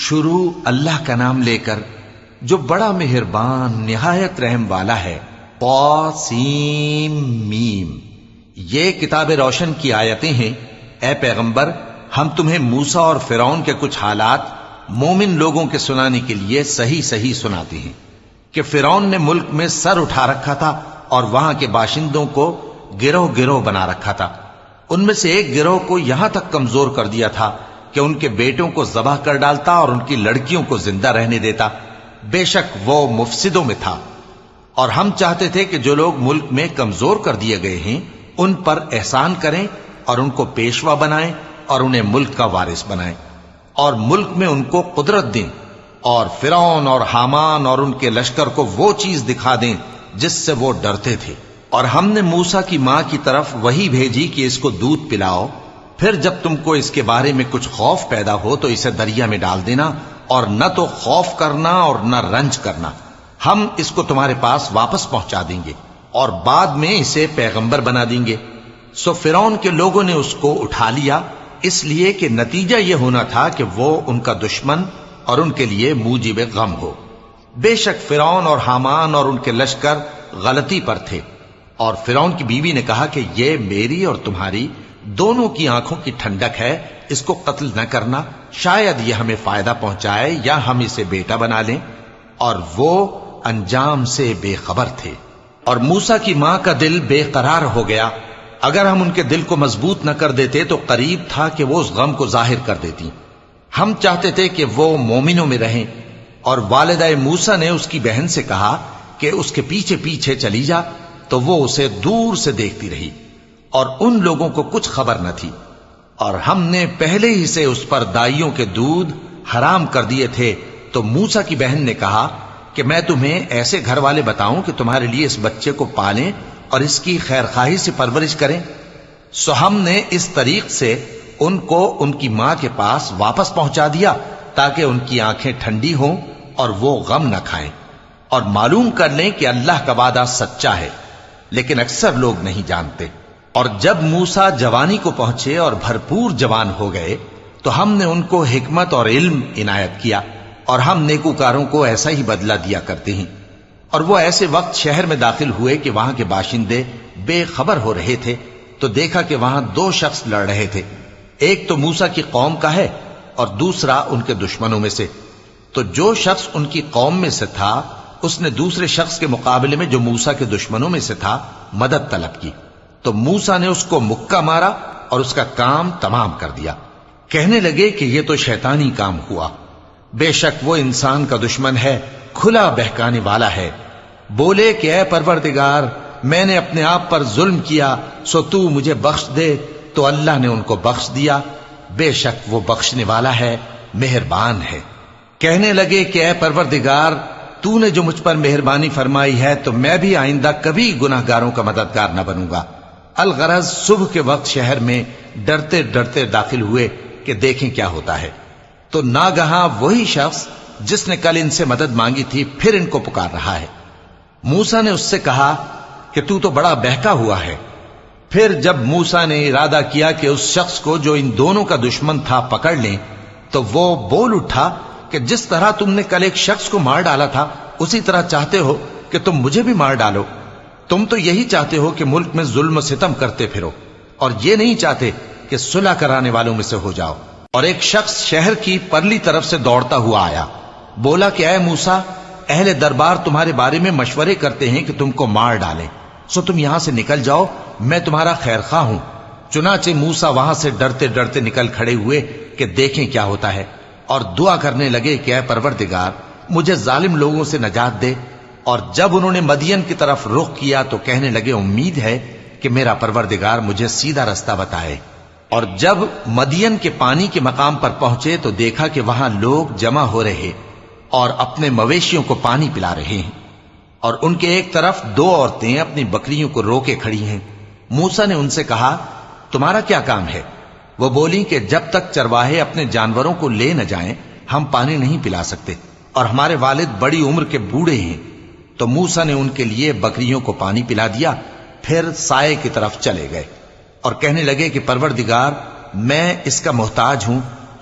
شروع اللہ کا نام لے کر جو بڑا مہربان نہایت رحم والا ہے۔ طاسیم میم، یہ کتاب روشن کی آیتیں ہیں۔ اے پیغمبر، ہم تمہیں موسیٰ اور فرعون کے کچھ حالات مومن لوگوں کے سنانے کے لیے صحیح صحیح سناتے ہیں کہ فرعون نے ملک میں سر اٹھا رکھا تھا اور وہاں کے باشندوں کو گروہ گروہ بنا رکھا تھا۔ ان میں سے ایک گروہ کو یہاں تک کمزور کر دیا تھا کہ ان کے بیٹوں کو ذبح کر ڈالتا اور ان کی لڑکیوں کو زندہ رہنے دیتا۔ بے شک وہ مفسدوں میں تھا، اور ہم چاہتے تھے کہ جو لوگ ملک میں کمزور کر دیے گئے ہیں ان پر احسان کریں اور ان کو پیشوا بنائیں اور انہیں ملک کا وارث بنائیں، اور ملک میں ان کو قدرت دیں، اور فرعون اور حامان اور ان کے لشکر کو وہ چیز دکھا دیں جس سے وہ ڈرتے تھے۔ اور ہم نے موسیٰ کی ماں کی طرف وحی بھیجی کہ اس کو دودھ پلاؤ، پھر جب تم کو اس کے بارے میں کچھ خوف پیدا ہو تو اسے دریا میں ڈال دینا، اور نہ تو خوف کرنا اور نہ رنج کرنا، ہم اس کو تمہارے پاس واپس پہنچا دیں گے اور بعد میں اسے پیغمبر بنا دیں گے۔ سو فرعون کے لوگوں نے اس کو اٹھا لیا، اس لیے کہ نتیجہ یہ ہونا تھا کہ وہ ان کا دشمن اور ان کے لیے موجب غم ہو۔ بے شک فرعون اور حامان اور ان کے لشکر غلطی پر تھے، اور فرعون کی بیوی نے کہا کہ یہ میری اور تمہاری دونوں کی آنکھوں کی ٹھنڈک ہے، اس کو قتل نہ کرنا، شاید یہ ہمیں فائدہ پہنچائے یا ہم اسے بیٹا بنا لیں۔ اور وہ انجام سے بے خبر تھے۔ اور موسیٰ کی ماں کا دل بے قرار ہو گیا، اگر ہم ان کے دل کو مضبوط نہ کر دیتے تو قریب تھا کہ وہ اس غم کو ظاہر کر دیتی۔ ہم چاہتے تھے کہ وہ مومنوں میں رہیں، اور والدہ موسیٰ نے اس کی بہن سے کہا کہ اس کے پیچھے پیچھے چلی جا، تو وہ اسے دور سے دیکھتی رہی، اور ان لوگوں کو کچھ خبر نہ تھی۔ اور ہم نے پہلے ہی سے اس پر دائیوں کے دودھ حرام کر دیے تھے۔ تو موسیٰ کی بہن نے کہا کہ میں تمہیں ایسے گھر والے بتاؤں کہ تمہارے لیے اس بچے کو پالیں اور اس کی خیر خواہی سے پرورش کریں۔ سو ہم نے اس طریق سے ان کو ان کی ماں کے پاس واپس پہنچا دیا تاکہ ان کی آنکھیں ٹھنڈی ہوں اور وہ غم نہ کھائیں، اور معلوم کر لیں کہ اللہ کا وعدہ سچا ہے، لیکن اکثر لوگ نہیں جانتے۔ اور جب موسیٰ جوانی کو پہنچے اور بھرپور جوان ہو گئے تو ہم نے ان کو حکمت اور علم عنایت کیا، اور ہم نیکوکاروں کو ایسا ہی بدلہ دیا کرتے ہیں۔ اور وہ ایسے وقت شہر میں داخل ہوئے کہ وہاں کے باشندے بے خبر ہو رہے تھے، تو دیکھا کہ وہاں دو شخص لڑ رہے تھے، ایک تو موسیٰ کی قوم کا ہے اور دوسرا ان کے دشمنوں میں سے۔ تو جو شخص ان کی قوم میں سے تھا اس نے دوسرے شخص کے مقابلے میں جو موسیٰ کے دشمنوں میں سے تھا مدد طلب کی، تو موسیٰ نے اس کو مکہ مارا اور اس کا کام تمام کر دیا۔ کہنے لگے کہ یہ تو شیطانی کام ہوا، بے شک وہ انسان کا دشمن ہے، کھلا بہکانے والا ہے۔ بولے کہ اے پروردگار، میں نے اپنے آپ پر ظلم کیا، سو تو مجھے بخش دے، تو اللہ نے ان کو بخش دیا، بے شک وہ بخشنے والا ہے، مہربان ہے۔ کہنے لگے کہ اے پروردگار، تو نے جو مجھ پر مہربانی فرمائی ہے تو میں بھی آئندہ کبھی گناہ گاروں کا مددگار نہ بنوں گا۔ الغرض صبح کے وقت شہر میں ڈرتے ڈرتے داخل ہوئے کہ دیکھیں کیا ہوتا ہے، تو ناگہاں وہی شخص جس نے کل ان سے مدد مانگی تھی پھر ان کو پکار رہا ہے۔ موسیٰ نے اس سے کہا کہ تو بڑا بہکا ہوا ہے۔ پھر جب موسیٰ نے ارادہ کیا کہ اس شخص کو جو ان دونوں کا دشمن تھا پکڑ لیں، تو وہ بول اٹھا کہ جس طرح تم نے کل ایک شخص کو مار ڈالا تھا اسی طرح چاہتے ہو کہ تم مجھے بھی مار ڈالو۔ تم تو یہی چاہتے ہو کہ ملک میں ظلم و ستم کرتے پھرو، اور یہ نہیں چاہتے کہ صلح کرانے والوں میں سے ہو جاؤ۔ اور ایک شخص شہر کی پرلی طرف سے دوڑتا ہوا آیا، بولا کہ اے موسیٰ، اہل دربار تمہارے بارے میں مشورے کرتے ہیں کہ تم کو مار ڈالیں، سو تم یہاں سے نکل جاؤ، میں تمہارا خیر خواہ ہوں۔ چنانچہ موسیٰ وہاں سے ڈرتے ڈرتے نکل کھڑے ہوئے کہ دیکھیں کیا ہوتا ہے، اور دعا کرنے لگے کہ اے پروردگار، مجھے ظالم لوگوں سے نجات دے۔ اور جب انہوں نے مدین کی طرف رخ کیا تو کہنے لگے امید ہے کہ میرا پروردگار مجھے سیدھا رستہ بتائے۔ اور جب مدین کے پانی کے مقام پر پہنچے تو دیکھا کہ وہاں لوگ جمع ہو رہے اور اپنے مویشیوں کو پانی پلا رہے ہیں، اور ان کے ایک طرف دو عورتیں اپنی بکریوں کو روکے کھڑی ہیں۔ موسیٰ نے ان سے کہا تمہارا کیا کام ہے؟ وہ بولی کہ جب تک چرواہے اپنے جانوروں کو لے نہ جائیں ہم پانی نہیں پلا سکتے، اور ہمارے والد بڑی عمر کے بوڑھے ہیں۔ تو موسیٰ نے ان کے لیے بکریوں کو پانی پلا دیا، پھر سائے کی طرف چلے گئے اور کہنے لگے کہ پروردگار، میں اس کا محتاج ہوں،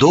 2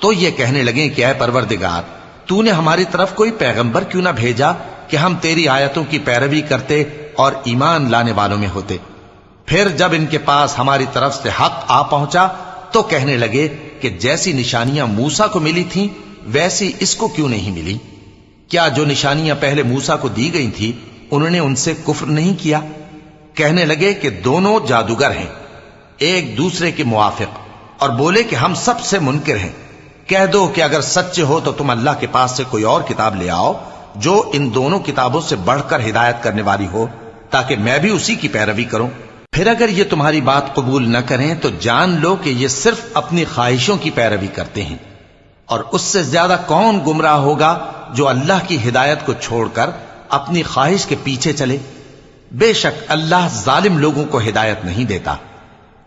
تو یہ کہنے لگے کہ اے پروردگار، تو نے ہماری طرف کوئی پیغمبر کیوں نہ بھیجا کہ ہم تیری آیتوں کی پیروی کرتے اور ایمان لانے والوں میں ہوتے۔ پھر جب ان کے پاس ہماری طرف سے حق آ پہنچا تو کہنے لگے کہ جیسی نشانیاں موسیٰ کو ملی تھیں ویسی اس کو کیوں نہیں ملی؟ کیا جو نشانیاں پہلے موسیٰ کو دی گئی تھی انہوں نے ان سے کفر نہیں کیا؟ کہنے لگے کہ دونوں جادوگر ہیں، ایک دوسرے کے موافق، اور بولے کہ ہم سب سے منکر ہیں۔ کہہ دو کہ اگر سچے ہو تو تم اللہ کے پاس سے کوئی اور کتاب لے آؤ جو ان دونوں کتابوں سے بڑھ کر ہدایت کرنے والی ہو، تاکہ میں بھی اسی کی پیروی کروں۔ پھر اگر یہ تمہاری بات قبول نہ کریں تو جان لو کہ یہ صرف اپنی خواہشوں کی پیروی کرتے ہیں، اور اس سے زیادہ کون گمراہ ہوگا جو اللہ کی ہدایت کو چھوڑ کر اپنی خواہش کے پیچھے چلے۔ بے شک اللہ ظالم لوگوں کو ہدایت نہیں دیتا،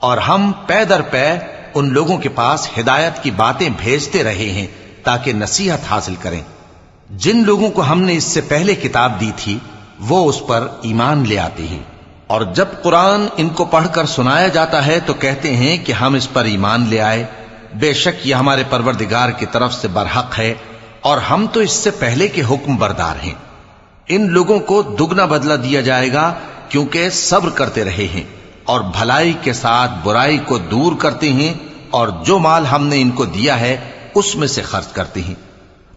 اور ہم پے در پے ان لوگوں کے پاس ہدایت کی باتیں بھیجتے رہے ہیں تاکہ نصیحت حاصل کریں۔ جن لوگوں کو ہم نے اس سے پہلے کتاب دی تھی وہ اس پر ایمان لے آتے ہیں، اور جب قرآن ان کو پڑھ کر سنایا جاتا ہے تو کہتے ہیں کہ ہم اس پر ایمان لے آئے۔ بے شک یہ ہمارے پروردگار کی طرف سے برحق ہے، اور ہم تو اس سے پہلے کے حکم بردار ہیں۔ ان لوگوں کو دگنا بدلہ دیا جائے گا کیونکہ صبر کرتے رہے ہیں اور بھلائی کے ساتھ برائی کو دور کرتے ہیں، اور جو مال ہم نے ان کو دیا ہے اس میں سے خرچ کرتے ہیں،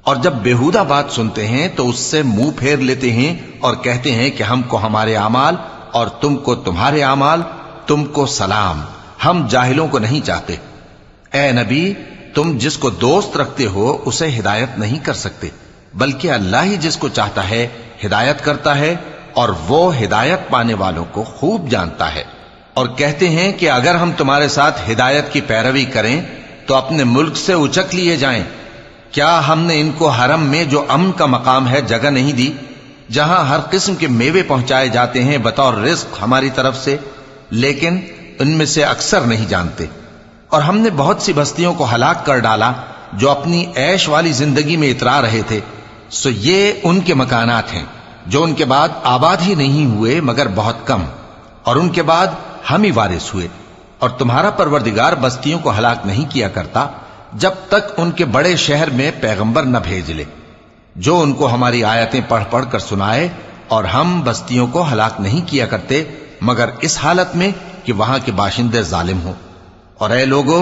اور جب بیہودہ بات سنتے ہیں تو اس سے منہ پھیر لیتے ہیں اور کہتے ہیں کہ ہم کو ہمارے اعمال اور تم کو تمہارے اعمال، تم کو سلام، ہم جاہلوں کو نہیں چاہتے۔ اے نبی، تم جس کو دوست رکھتے ہو اسے ہدایت نہیں کر سکتے، بلکہ اللہ ہی جس کو چاہتا ہے ہدایت کرتا ہے، اور وہ ہدایت پانے والوں کو خوب جانتا ہے۔ اور کہتے ہیں کہ اگر ہم تمہارے ساتھ ہدایت کی پیروی کریں تو اپنے ملک سے اچک لیے جائیں۔ کیا ہم نے ان کو حرم میں جو امن کا مقام ہے جگہ نہیں دی، جہاں ہر قسم کے میوے پہنچائے جاتے ہیں بطور رزق ہماری طرف سے؟ لیکن ان میں سے اکثر نہیں جانتے۔ اور ہم نے بہت سی بستیوں کو ہلاک کر ڈالا جو اپنی عیش والی زندگی میں اترا رہے تھے، سو یہ ان کے مکانات ہیں جو ان کے بعد آباد ہی نہیں ہوئے مگر بہت کم، اور ان کے بعد ہم ہی وارث ہوئے۔ اور تمہارا پروردگار بستیوں کو ہلاک نہیں کیا کرتا جب تک ان کے بڑے شہر میں پیغمبر نہ بھیج لے جو ان کو ہماری آیتیں پڑھ پڑھ کر سنائے، اور ہم بستیوں کو ہلاک نہیں کیا کرتے مگر اس حالت میں کہ وہاں کے باشندے ظالم ہوں۔ اور اے لوگو،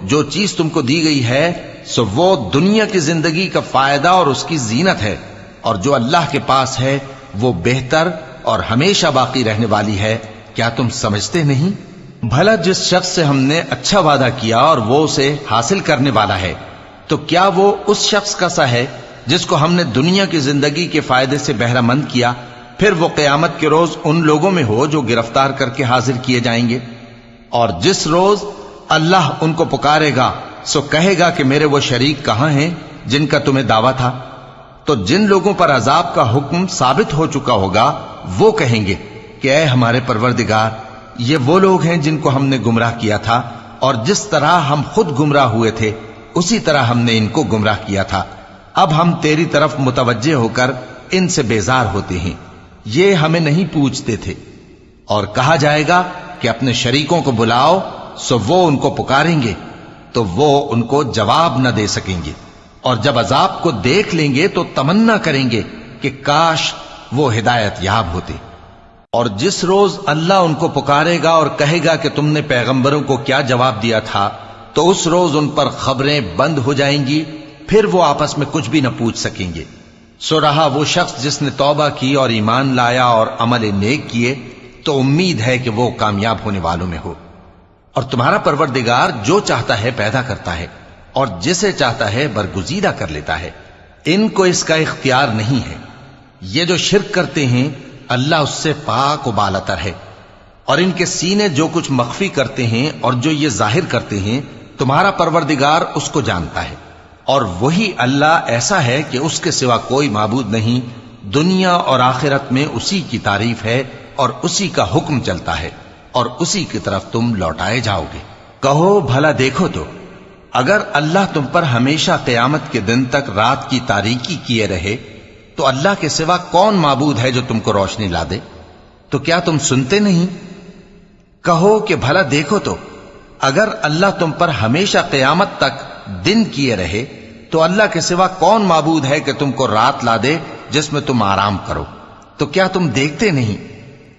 جو چیز تم کو دی گئی ہے سو وہ دنیا کی زندگی کا فائدہ اور اس کی زینت ہے، اور جو اللہ کے پاس ہے وہ بہتر اور ہمیشہ باقی رہنے والی ہے۔ کیا تم سمجھتے نہیں؟ بھلا جس شخص سے ہم نے اچھا وعدہ کیا اور وہ اسے حاصل کرنے والا ہے، تو کیا وہ اس شخص کا سا ہے جس کو ہم نے دنیا کی زندگی کے فائدے سے بہرہ مند کیا، پھر وہ قیامت کے روز ان لوگوں میں ہو جو گرفتار کر کے حاضر کیے جائیں گے؟ اور جس روز اللہ ان کو پکارے گا سو کہے گا کہ میرے وہ شریک کہاں ہیں جن کا تمہیں دعویٰ تھا؟ تو جن لوگوں پر عذاب کا حکم ثابت ہو چکا ہوگا وہ کہیں گے کہ اے ہمارے پروردگار، یہ وہ لوگ ہیں جن کو ہم نے گمراہ کیا تھا، اور جس طرح ہم خود گمراہ ہوئے تھے اسی طرح ہم نے ان کو گمراہ کیا تھا۔ اب ہم تیری طرف متوجہ ہو کر ان سے بیزار ہوتے ہیں، یہ ہمیں نہیں پوچھتے تھے۔ اور کہا جائے گا کہ اپنے شریکوں کو بلاؤ، سو وہ ان کو پکاریں گے تو وہ ان کو جواب نہ دے سکیں گے، اور جب عذاب کو دیکھ لیں گے تو تمنا کریں گے کہ کاش وہ ہدایت یاب ہوتے۔ اور جس روز اللہ ان کو پکارے گا اور کہے گا کہ تم نے پیغمبروں کو کیا جواب دیا تھا، تو اس روز ان پر خبریں بند ہو جائیں گی، پھر وہ آپس میں کچھ بھی نہ پوچھ سکیں گے۔ سو رہا وہ شخص جس نے توبہ کی اور ایمان لایا اور عمل نیک کیے تو امید ہے کہ وہ کامیاب ہونے والوں میں ہو۔ اور تمہارا پروردگار جو چاہتا ہے پیدا کرتا ہے، اور جسے چاہتا ہے برگزیدہ کر لیتا ہے، ان کو اس کا اختیار نہیں ہے۔ یہ جو شرک کرتے ہیں اللہ اس سے پاک و بالاتر ہے، اور ان کے سینے جو کچھ مخفی کرتے ہیں اور جو یہ ظاہر کرتے ہیں تمہارا پروردگار اس کو جانتا ہے۔ اور وہی اللہ ایسا ہے کہ اس کے سوا کوئی معبود نہیں، دنیا اور آخرت میں اسی کی تعریف ہے اور اسی کا حکم چلتا ہے، اور اسی کی طرف تم لوٹائے جاؤ گے۔ کہو بھلا دیکھو تو اگر اللہ تم پر ہمیشہ قیامت کے دن تک رات کی تاریکی کیے رہے تو اللہ کے سوا کون معبود ہے جو تم کو روشنی لا دے؟ تو کیا تم سنتے نہیں؟ کہو کہ بھلا دیکھو تو اگر اللہ تم پر ہمیشہ قیامت تک دن کیے رہے تو اللہ کے سوا کون معبود ہے کہ تم کو رات لا دے جس میں تم آرام کرو؟ تو کیا تم دیکھتے نہیں؟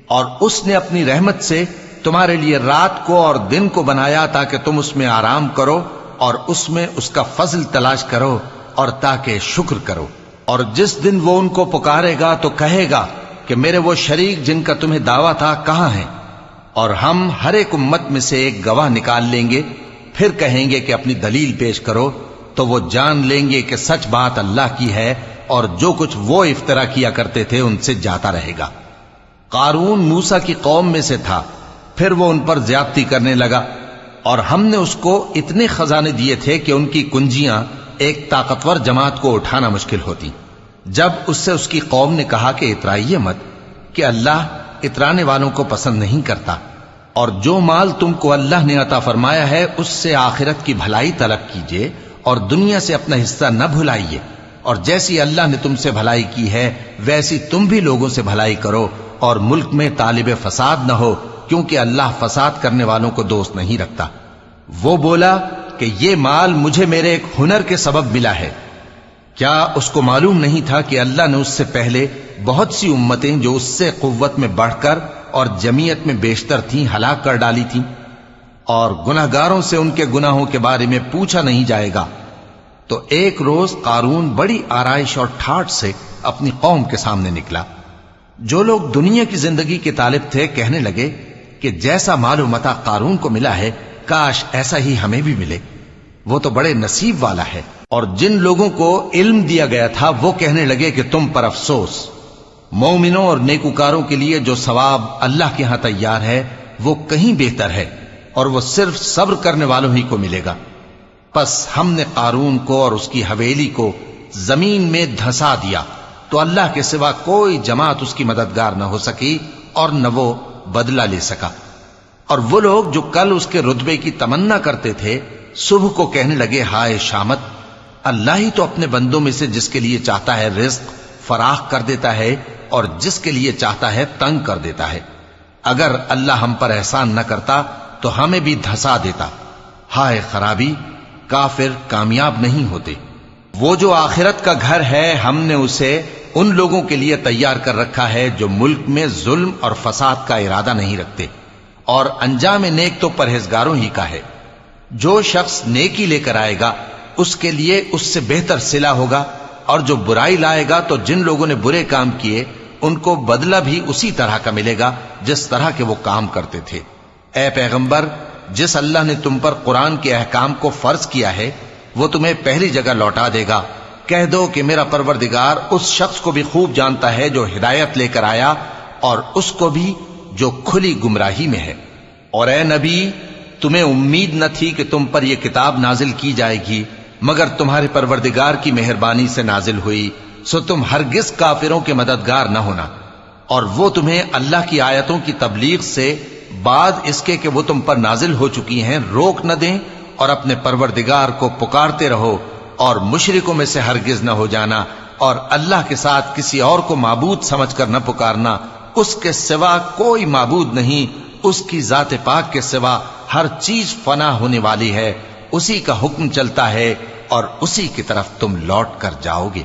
اور اس نے اپنی رحمت سے تمہارے لیے رات کو اور دن کو بنایا تاکہ تم اس میں آرام کرو اور اس میں اس کا فضل تلاش کرو اور تاکہ شکر کرو۔ اور جس دن وہ ان کو پکارے گا تو کہے گا کہ میرے وہ شریک جن کا تمہیں دعویٰ تھا کہاں ہیں؟ اور ہم ہر ایک امت میں سے ایک گواہ نکال لیں گے، پھر کہیں گے کہ اپنی دلیل پیش کرو، تو وہ جان لیں گے کہ سچ بات اللہ کی ہے اور جو کچھ وہ افترا کیا کرتے تھے ان سے جاتا رہے گا۔ قارون موسیٰ کی قوم میں سے تھا، پھر وہ ان پر زیادتی کرنے لگا، اور ہم نے اس کو اتنے خزانے دیے تھے کہ ان کی کنجیاں ایک طاقتور جماعت کو اٹھانا مشکل ہوتی۔ جب اس سے اس کی قوم نے کہا کہ اترائیے مت، کہ اللہ اترانے والوں کو پسند نہیں کرتا، اور جو مال تم کو اللہ نے عطا فرمایا ہے اس سے آخرت کی بھلائی طلب کیجیے اور دنیا سے اپنا حصہ نہ بھلائیے، اور جیسی اللہ نے تم سے بھلائی کی ہے ویسی تم بھی لوگوں سے بھلائی کرو، اور ملک میں طالب فساد نہ ہو، کیونکہ اللہ فساد کرنے والوں کو دوست نہیں رکھتا۔ وہ بولا کہ یہ مال مجھے میرے ایک ہنر کے سبب ملا ہے۔ کیا اس کو معلوم نہیں تھا کہ اللہ نے اس سے پہلے بہت سی امتیں جو اس سے قوت میں بڑھ کر اور جمعیت میں بیشتر تھیں ہلاک کر ڈالی تھیں، اور گناہگاروں سے ان کے گناہوں کے بارے میں پوچھا نہیں جائے گا؟ تو ایک روز قارون بڑی آرائش اور ٹھاٹ سے اپنی قوم کے سامنے نکلا۔ جو لوگ دنیا کی زندگی کے طالب تھے کہنے لگے کہ جیسا مال و متاع قارون کو ملا ہے کاش ایسا ہی ہمیں بھی ملے، وہ تو بڑے نصیب والا ہے۔ اور جن لوگوں کو علم دیا گیا تھا وہ کہنے لگے کہ تم پر افسوس، مومنوں اور نیکوکاروں کے لیے جو ثواب اللہ کے ہاں تیار ہے وہ کہیں بہتر ہے، اور وہ صرف صبر کرنے والوں ہی کو ملے گا۔ پس ہم نے قارون کو اور اس کی حویلی کو زمین میں دھسا دیا، تو اللہ کے سوا کوئی جماعت اس کی مددگار نہ ہو سکی اور نہ وہ بدلہ لے سکا۔ اور وہ لوگ جو کل اس کے رتبے کی تمنا کرتے تھے صبح کو کہنے لگے ہائے شامت، اللہ ہی تو اپنے بندوں میں سے جس کے لیے چاہتا ہے رزق فراخ کر دیتا ہے اور جس کے لیے چاہتا ہے تنگ کر دیتا ہے۔ اگر اللہ ہم پر احسان نہ کرتا تو ہمیں بھی دھسا دیتا۔ ہائے خرابی، کافر کامیاب نہیں ہوتے۔ وہ جو آخرت کا گھر ہے ہم نے اسے ان لوگوں کے لیے تیار کر رکھا ہے جو ملک میں ظلم اور فساد کا ارادہ نہیں رکھتے، اور انجام نیک تو پرہیزگاروں ہی کا ہے۔ جو شخص نیکی لے کر آئے گا اس کے لیے اس سے بہتر صلہ ہوگا، اور جو برائی لائے گا تو جن لوگوں نے برے کام کیے ان کو بدلہ بھی اسی طرح کا ملے گا جس طرح کے وہ کام کرتے تھے۔ اے پیغمبر، جس اللہ نے تم پر قرآن کے احکام کو فرض کیا ہے وہ تمہیں پہلی جگہ لوٹا دے گا۔ کہہ دو کہ میرا پروردگار اس شخص کو بھی خوب جانتا ہے جو ہدایت لے کر آیا اور اس کو بھی جو کھلی گمراہی میں ہے۔ اور اے نبی، تمہیں امید نہ تھی کہ تم پر یہ کتاب نازل کی جائے گی مگر تمہارے پروردگار کی مہربانی سے نازل ہوئی، سو تم ہرگز کافروں کے مددگار نہ ہونا، اور وہ تمہیں اللہ کی آیتوں کی تبلیغ سے بعد اس کے کہ وہ تم پر نازل ہو چکی ہیں روک نہ دیں، اور اپنے پروردگار کو پکارتے رہو اور مشرکوں میں سے ہرگز نہ ہو جانا، اور اللہ کے ساتھ کسی اور کو معبود سمجھ کر نہ پکارنا۔ اس کے سوا کوئی معبود نہیں، اس کی ذات پاک کے سوا ہر چیز فنا ہونے والی ہے، اسی کا حکم چلتا ہے اور اسی کی طرف تم لوٹ کر جاؤ گے۔